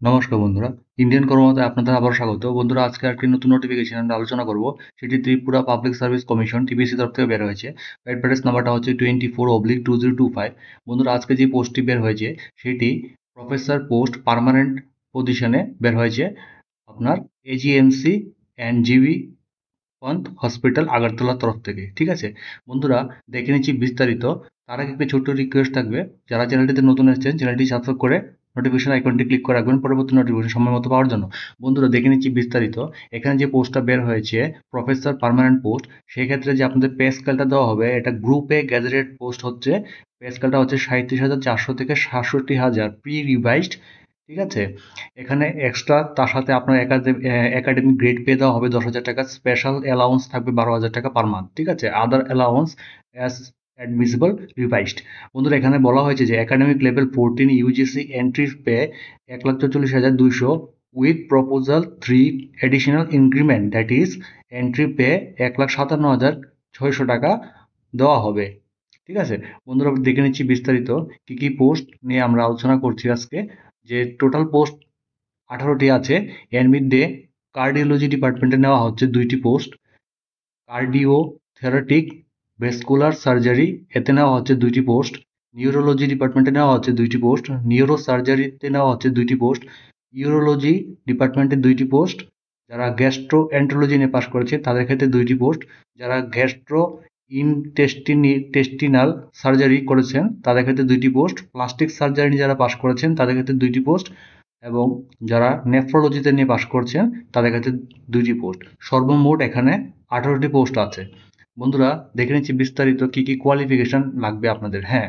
নমস্কার বন্ধুরা, ইন্ডিয়ান কর্মমতে আপনাদের আবারও স্বাগত। বন্ধুরা, আজকে একটি নতুন নোটিফিকেশন আমরা আলোচনা করব। সেটি Tripura public service commission TPC তরফ থেকে বের হয়েছে। অ্যাডভার্টাইজ নাম্বারটা হচ্ছে 24/2025। বন্ধুরা, আজকে যে পোস্টটি বের হয়েছে সেটি প্রফেসর পোস্ট পার্মানেন্ট পজিশনে বের হয়েছে আপনার AGMC and GB Pant hospital আগরতলার তরফ থেকে। ঠিক আছে বন্ধুরা, দেখে নিচ্ছি বিস্তারিত। তার আগে একটা ছোট্ট রিকোয়েস্ট থাকবে, যারা চ্যানেলটিতে নতুন এসেছেন চ্যানেলটি সাবস্ক্রাইব করে নোটিফিকেশন আইকনটি ক্লিক করে রাখবেন পরবর্তী নোটিফিকেশন সময় মতো পাওয়ার জন্য। বন্ধুরা, দেখে নিচ্ছি বিস্তারিত। এখানে যে পোস্টটা বের হয়েছে প্রফেসর পার্মানেন্ট পোস্ট, সেই ক্ষেত্রে যে আপনাদের পে স্কেলটা দেওয়া হবে এটা গ্রুপ এ গ্যাজেটেড পোস্ট হচ্ছে। পে স্কেলটা হচ্ছে 37,400 থেকে 67,000 প্রি রিভাইজড। ঠিক আছে, এখানে এক্সট্রা তার সাথে আপনার একাডেমিক গ্রেড পেয়ে দেওয়া হবে 10,000 টাকা। স্পেশাল অ্যালাউন্স থাকবে 12,000 টাকা পার মান্থ। ঠিক আছে, আদার অ্যালাউন্স অ্যাজ অ্যাডমিসিবল রিভাইজড। বন্ধুরা, এখানে বলা হয়েছে যে academic level 14 UGC entry pay 1,44,200 with proposal 3 additional increment, that is entry pay 1,57,600 টাকা দেওয়া হবে। ঠিক আছে বন্ধুরা, দেখে নিচ্ছি বিস্তারিত কি কি পোস্ট নিয়ে আমরা আলোচনা করছি আজকে। যে টোটাল পোস্ট 18টি আছে। এর মধ্যে কার্ডিওলজি ডিপার্টমেন্টে নেওয়া হচ্ছে 2টি পোস্ট। কার্ডিও থেরাটিক ভেস্কুলার সার্জারি এতে নেওয়া হচ্ছে 2টি পোস্ট। নিউরোলজি ডিপার্টমেন্টে নেওয়া হচ্ছে 2টি পোস্ট। নিউরো সার্জারিতে নেওয়া হচ্ছে 2টি পোস্ট। ইউরোলজি ডিপার্টমেন্টে 2টি পোস্ট। যারা গ্যাস্ট্রো এন্টারোলজি নিয়ে পাশ করেছে তাদের ক্ষেত্রে 2টি পোস্ট। যারা গ্যাস্ট্রো টেস্টিনাল সার্জারি করেছেন তাদের ক্ষেত্রে 2টি পোস্ট। প্লাস্টিক সার্জারি যারা পাশ করেছেন তাদের ক্ষেত্রে 2টি পোস্ট। এবং যারা নেফ্রোলজিতে নিয়ে পাশ করছেন তাদের কাছে 2টি পোস্ট। সর্বমোট এখানে 18টি পোস্ট আছে। বন্ধুরা, দেখে নিচ্ছি বিস্তারিত কি কি কোয়ালিফিকেশন লাগবে আপনাদের। হ্যাঁ,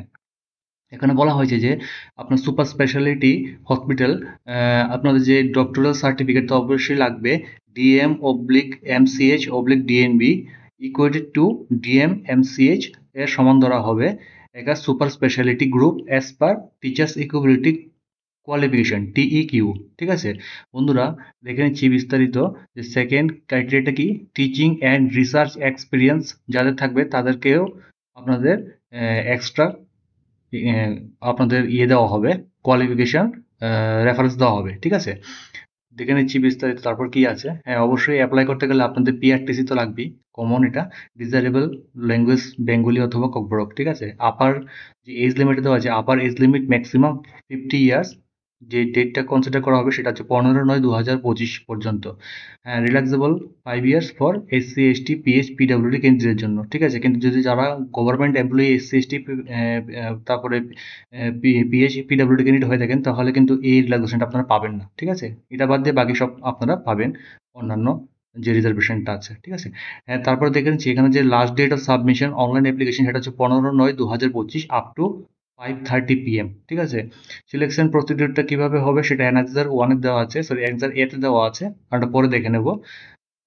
এখানে বলা হয়েছে যে আপনার সুপার স্পেশালিটি হসপিটাল, আপনাদের যে ডক্টরাল সার্টিফিকেট তো অবশ্যই লাগবে। DM/MCH/DNB ইকুয়েটেড টু DM/MCH এর সমান ধরা হবে। এটা super specialty group as per teachers equivalency qualification TEQ। ঠিক আছে বন্ধুরা, দেখে নিচ্ছি বিস্তারিত। যে সেকেন্ড ক্রাইটেরিয়াটা কি, টিচিং অ্যান্ড রিসার্চ এক্সপিরিয়েন্স যাদের থাকবে তাদেরকেও আপনাদের এক্সট্রা আপনাদের দেওয়া হবে, কোয়ালিফিকেশন রেফারেন্স দেওয়া হবে। ঠিক আছে, দেখে নিচ্ছি বিস্তারিত। তারপর কি আছে, হ্যাঁ অবশ্যই অ্যাপ্লাই করতে গেলে আপনাদের PRTC তো লাগবেই, কমন এটা। ডিজারেবল ল্যাঙ্গুয়েজ বেঙ্গলি অথবা ককবরক। ঠিক আছে, আপার যে এজ লিমিট দেওয়া আছে, upper age limit maximum 50 years. যে ডেটটা কনসিডার করা হবে সেটা হচ্ছে 15/9/2025 পর্যন্ত। হ্যাঁ, relaxable 5 years for SC/ST PH/PWD ক্যান্ডিডেটের জন্য। ঠিক আছে, কিন্তু যদি যারা গভর্নমেন্ট এমপ্লয়ি SC/ST তারপরে PH/PWD ক্যান্ডিডেট হয়ে থাকেন তাহলে কিন্তু এই রিল্যাক্সেশনটা আপনারা পাবেন না। ঠিক আছে, এটা বাদ দিয়ে বাকি সব আপনারা পাবেন, অন্যান্য যে রিজার্ভেশনটা আছে। ঠিক আছে, হ্যাঁ তারপরে দেখে নিচ্ছি এখানে যে last date of submission online application সেটা হচ্ছে 15/9/2025 আপ টু 5:30 PM। ঠিক আছে, সিলেকশন প্রসিডিউরটা কিভাবে হবে সেটা অ্যানেক্সার 1 এ দেওয়া আছে, সরি অ্যানেক্সার 8 এ দেওয়া আছে, আমরা পরে দেখে নেব।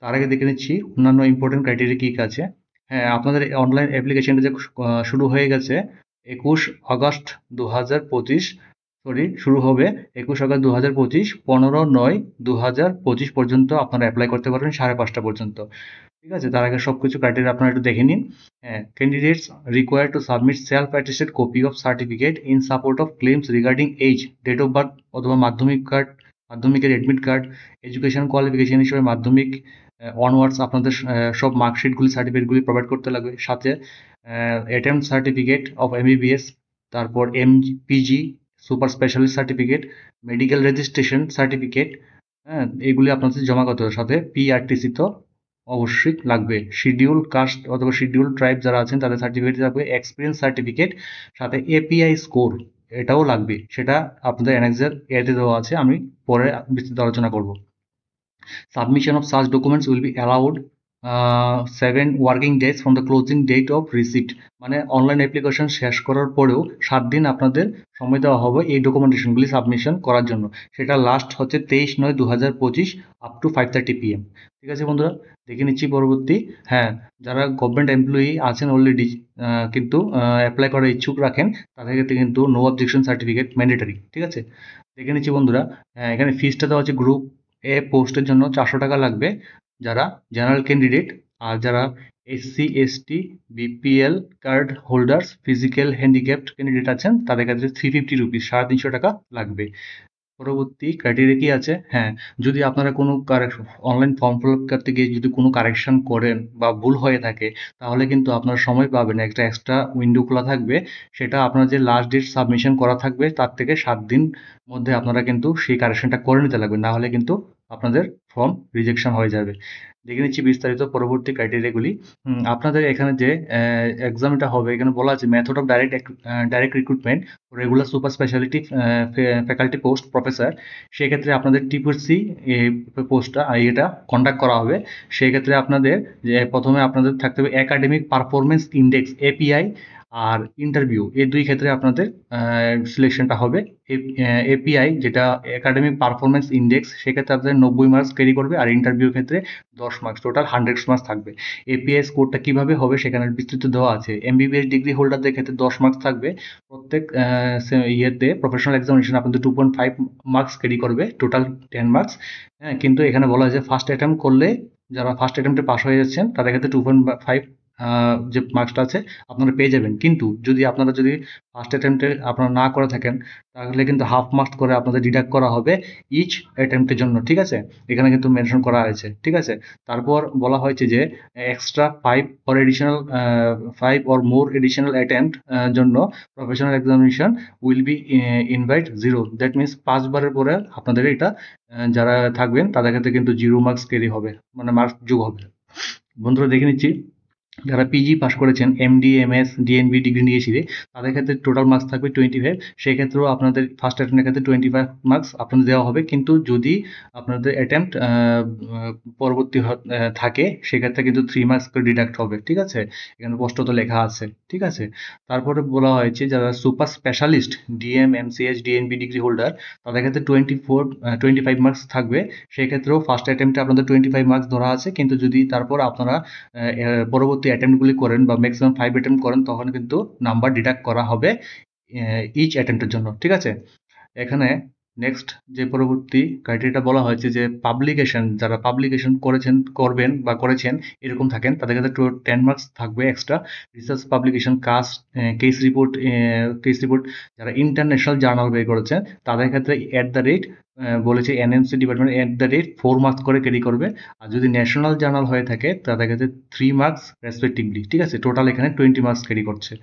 তার আগে দেখে নিচ্ছি অন্যান্য ইম্পর্টেন্ট ক্রাইটেরিয়া কি কি আছে। হ্যাঁ, আপনাদের অনলাইন অ্যাপ্লিকেশনটা যে শুরু হয়ে গেছে 21 আগস্ট 2025, সরি শুরু হবে 21 আগস্ট 2025, 15/9/2025 পর্যন্ত আপনারা অ্যাপ্লাই করতে পারবেন 5:30 পর্যন্ত। ঠিক আছে, তার আগে সবকিছু ক্রাইটেরিয়া আপনারা একটু দেখে নিন। হ্যাঁ, candidates required to submit self attested copy of certificate in support of claims regarding age, date of birth অথবা মাধ্যমিকের অ্যাডমিট কার্ড, এডুকেশন কোয়ালিফিকেশন হিসেবে মাধ্যমিক অনওয়ার্ডস আপনাদের সব মার্কশিটগুলি সার্টিফিকেটগুলি প্রোভাইড করতে লাগবে। সাথে অ্যাটেম্পট সার্টিফিকেট অফ MBBS, তারপর PG super specialist certificate, medical registration certificate. হ্যাঁ, এগুলি আপনাদের জমা করতে হবে। সাথে PRTC তো অবশ্যই লাগবে। শিডিউল কাস্ট অথবা শিডিউল ট্রাইব যারা আছেন তাদের সার্টিফিকেট লাগবে। এক্সপিরিয়েন্স সার্টিফিকেট, সাথে API স্কোর এটাও লাগবে। সেটা আপনাদের অ্যানেক্সার এতে দেওয়া আছে, আমি পরে বিস্তারিত আলোচনা করব। Submission of such documents will be allowed 7 working days from the closing date of receipt। মানে অনলাইন অ্যাপ্লিকেশন শেষ করার পরেও 7 দিন আপনাদের সময় দেওয়া হবে এই ডকুমেন্টেশনগুলি সাবমিশন করার জন্য। সেটা লাস্ট হচ্ছে 23/9/2025 আপ টু 5:30 PM। ঠিক আছে বন্ধুরা, দেখে নিচ্ছি পরবর্তী। হ্যাঁ, যারা গভর্নমেন্ট এমপ্লয়ি আছেন অলরেডি কিন্তু অ্যাপ্লাই করার ইচ্ছুক রাখেন তাদের ক্ষেত্রে কিন্তু নো অবজেকশন সার্টিফিকেট ম্যান্ডেটরি। ঠিক আছে, দেখে নিচ্ছি বন্ধুরা। এখানে ফিসটা দেওয়া আছে গ্রুপ এ পোস্টের জন্য 400 টাকা লাগবে যারা জেনারেল ক্যান্ডিডেট। আর যারা SC/ST BPL card holders physical handicapped candidate আছেন তাদের কাছে 350 রুপিস, 350 টাকা লাগবে। পরবর্তী ক্রাইটেরিয়া কি আছে? হ্যাঁ, যদি আপনারা কোনো অনলাইন ফর্ম ফিল আপ করতে গিয়ে যদি কোনো কারেকশন করেন বা ভুল হয়ে থাকে, তাহলে কিন্তু আপনারা সময় পাবেন। একটা এক্সট্রা উইন্ডো খোলা থাকবে। সেটা আপনার যে লাস্ট ডেট সাবমিশন করা থাকবে তার থেকে ৭ দিন মধ্যে আপনারা কিন্তু সেই কারেকশনটা করে নিতে লাগবে। না হলে কিন্তু আপনাদের ফর্ম রিজেকশন হয়ে যাবে। দেখে নিচ্ছি বিস্তারিত পরবর্তী ক্রাইটেরিয়াগুলি। আপনাদের এখানে যে এক্সামটা হবে, এখানে বলা আছে method of direct recruitment regular super speciality faculty post professor. সেক্ষেত্রে আপনাদের টিপিসি পোস্টটা এটা কন্ডাক্ট করা হবে। সেক্ষেত্রে আপনাদের যে প্রথমে আপনাদের থাকতে হবে একাডেমিক পারফরমেন্স ইন্ডেক্স এপিআই আর ইন্টারভিউ, এই দুই ক্ষেত্রে আপনাদের সিলেকশনটা হবে। এপিআই যেটা একাডেমিক পারফরমেন্স ইন্ডেক্স, সেক্ষেত্রে আপনাদের ৯০ মার্কস ক্যারি করবে, আর ইন্টারভিউ ক্ষেত্রে ১০ মার্কস, টোটাল 100 মার্কস থাকবে। এপিআই স্কোরটা কিভাবে হবে সেখানে বিস্তৃত দেওয়া আছে। এমবিবিএস ডিগ্রি হোল্ডারদের ক্ষেত্রে ১০ মার্কস থাকবে। প্রত্যেক ইয়েতে প্রফেশনাল এক্সামিনেশন আপনাদের 2.5 মার্কস ক্যারি করবে, টোটাল 10 মার্কস। হ্যাঁ, কিন্তু এখানে বলা হয়েছে ফার্স্ট অ্যাটেম্প করলে, যারা ফার্স্ট অ্যাটেম্পটে পাস হয়ে যাচ্ছেন তাদের ক্ষেত্রে 2.5 যে মার্কসটা আছে আপনারা পেয়ে যাবেন। কিন্তু আপনারা যদি ফার্স্ট অ্যাটেম্পটে আপনারা না করে থাকেন, তাহলে কিন্তু হাফ মার্কস করে আপনাদের ডিডাক্ট করা হবে ইচ অ্যাটেম্পটের জন্য। ঠিক আছে, এখানে কিন্তু মেনশন করা হয়েছে। ঠিক আছে, তারপর বলা হয়েছে যে extra 5 or more additional attempt জন্য professional examination will be invite 0। That means ৫ বারের পরে আপনাদের এটা যারা থাকবেন তাদের ক্ষেত্রে কিন্তু 0 মার্কস ক্যারি হবে, মানে মার্কস যোগ হবে। বন্ধুরা দেখে নিচ্ছি, যারা পিজি পাস করেছেন, এমডি, এমএস, ডিএনবি ডিগ্রি নিয়েছিলে, তাদের ক্ষেত্রে টোটাল মার্কস থাকবে 25। সেক্ষেত্রেও আপনাদের ফার্স্ট অ্যাটেম্পের ক্ষেত্রে 25 মার্কস আপনাদের দেওয়া হবে। কিন্তু যদি আপনাদের অ্যাটেম্পট পরবর্তী থাকে, সেক্ষেত্রে কিন্তু 3 মার্কস করে ডিডাক্ট হবে। ঠিক আছে, এখানে স্পষ্টত লেখা আছে। ঠিক আছে, তারপরে বলা হয়েছে যারা super specialist DM, MCS, DNB degree holder, তাদের ক্ষেত্রে 25 মার্কস থাকবে। সেক্ষেত্রেও ফার্স্ট অ্যাটেম্পটে আপনাদের 25 মার্কস ধরা আছে। কিন্তু যদি তারপর আপনারা পরবর্তী অ্যাটেম্পটগুলি করেন বা ম্যাক্সিমাম 5 অ্যাটেম্প করেন, তখন কিন্তু নাম্বার ডিডাক্ট করা হবে ইচ অ্যাটেম্পটের জন্য। ঠিক আছে, এখানে নেক্সট যে পরবর্তী ক্রাইটেরিয়াটা বলা হয়েছে যে পাবলিকেশন, যারা পাবলিকেশন করবেন বা করেছেন এরকম থাকেন, তাদের ক্ষেত্রে 10 মার্কস থাকবে extra. Research publication, case report যারা ইন্টারন্যাশনাল জার্নাল বের করেছেন, তাদের ক্ষেত্রে বলেছে এনএমসি ডিপার্টমেন্ট @4 মার্কস করে ক্যারি করবে। আর যদি ন্যাশনাল জার্নাল হয়ে থাকে তাদের ক্ষেত্রে 3 মার্কস রেসপেক্টিভলি। ঠিক আছে, টোটাল এখানে 20 মার্কস ক্যারি করছে।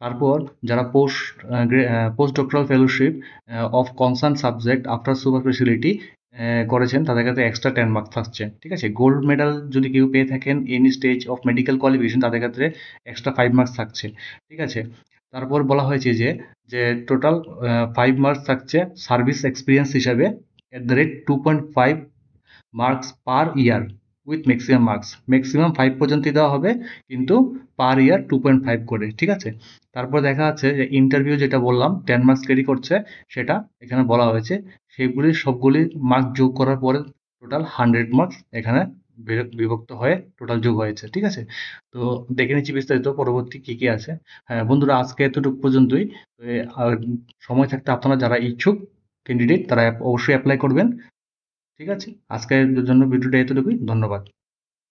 তারপর যারা post doctoral fellowship of concern subject after super speciality করেছেন, তাদের কাছে এক্সট্রা 10 মার্কস থাকছে। ঠিক আছে, গোল্ড মেডাল যদি কেউ পেয়ে থাকেন any stage of medical qualification, তাদের ক্ষেত্রে এক্সট্রা 5 মার্কস থাকছে। ঠিক আছে, তারপর বলা হয়েছে যে যে টোটাল 5 মার্কস থাকছে সার্ভিস এক্সপিরিয়েন্স হিসাবে @2.5 marks per year with maximum 5 পর্যন্ত দেওয়া হবে, কিন্তু পার ইয়ার 2.5 করে। ঠিক আছে, তারপর দেখা যাচ্ছে যে ইন্টারভিউ যেটা বললাম 10 মার্কস ক্যারি করছে, সেটা এখানে বলা হয়েছে। সবগুলি মার্কস যোগ করার পরে টোটাল 100 মার্কস এখানে বিভক্ত হয়ে টোটাল যোগ হয়েছে। ঠিক আছে, তো দেখে নিচ্ছি বিস্তারিত পরবর্তী কি কি আছে। হ্যাঁ বন্ধুরা, আজকে এতটুকু পর্যন্তই। তো আর সময় থাকতে আপনারা যারা ইচ্ছুক ক্যান্ডিডেট, তারা অবশ্যই অ্যাপ্লাই করবেন। ঠিক আছে, আজকের জন্য ভিডিওটা এতটুকুই। ধন্যবাদ।